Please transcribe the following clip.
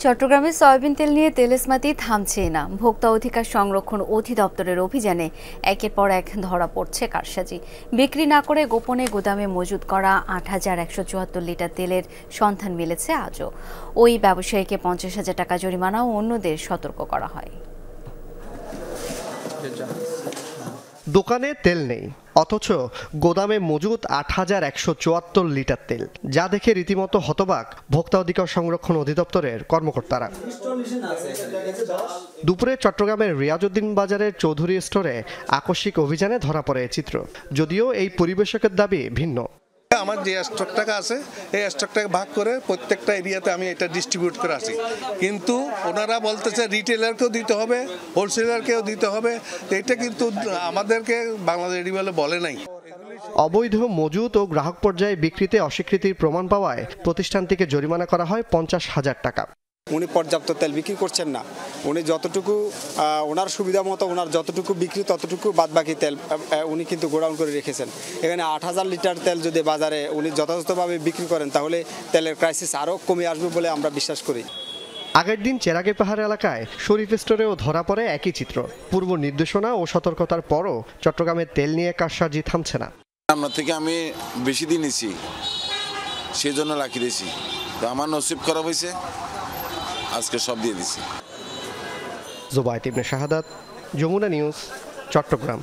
চট্টগ্রামে সয়াবিন তেল নিয়ে তেলেসমাতি থামছেই না। ভোক্তা অধিকার সংরক্ষণ অধিদপ্তরের অভিযানে একের পর এক ধরা পড়ছে কারসাজি। বিক্রি না করে গোপনে গুদামে মজুত করা ৮,১৭৪ লিটার তেলের সন্ধান মিলেছে আজও। ওই ব্যবসায়ীকে ৫০,০০০ টাকা জরিমানা ও অন্যদের সতর্ক করা হয়। দোকানে তেল নেই, অথচ গোদামে মজুত ৮,১৭৪ লিটার তেল, যা দেখে রীতিমতো হতবাক ভোক্তা অধিকার সংরক্ষণ অধিদপ্তরের কর্মকর্তারা। দুপুরে চট্টগ্রামের রিয়াজউদ্দিন বাজারের চৌধুরী স্টোরে আকস্মিক অভিযানে ধরা পড়ে এই চিত্র। যদিও এই পরিবেশকের দাবি ভিন্ন। আমার যে স্টক টাকা আছে এই স্টক টাকা ভাগ করে প্রত্যেকটা এরিয়াতে আমি এটা ডিস্ট্রিবিউট করে আসি, কিন্তু ওনারা বলতেছে রিটেলারকেও দিতে হবে, হোলসেলারকেও দিতে হবে। এটা কিন্তু আমাদেরকে বাংলাদেশ রেডিওলে বলে নাই। অবৈধ মজুত ও গ্রাহক পর্যায়ে বিক্রিতে অস্বীকৃতির প্রমাণ পাওয়ায় প্রতিষ্ঠানটিকে জরিমানা করা হয় ৫০,০০০ টাকা। উনি পর্যাপ্ত তেল বিক্রি করছেন না। উনি যতটুকু ওনার সুবিধা মতো ওনার যতটুকু বিক্রি ততটুকু বাদবাকি তেল উনি কিন্তু গোডাউন করে রেখেছেন। এখানে ৮,০০০ লিটার তেল যদি বাজারে উনি যথাযথভাবে বিক্রি করেন তাহলে তেলের ক্রাইসিস আরও কমে আসবে বলে আমরা বিশ্বাস করি। আগের দিন চেরাগী পাহাড় এলাকায় শরীফ স্টোরেও ধরা পড়ে একই চিত্র। পূর্ব নির্দেশনা ও সতর্কতার পরও চট্টগ্রামের তেল নিয়ে কারসাজি থামছে না। আপনার থেকে আমি বেশি দিন নিছি, সেই জন্য রাখি দিয়েছি। তো আমার নসিব খারাপ হয়েছে, আজকে সব দিয়ে দিছি। জুবায়েত ইবনে শাহাদাত, যমুনা নিউজ, চট্টগ্রাম।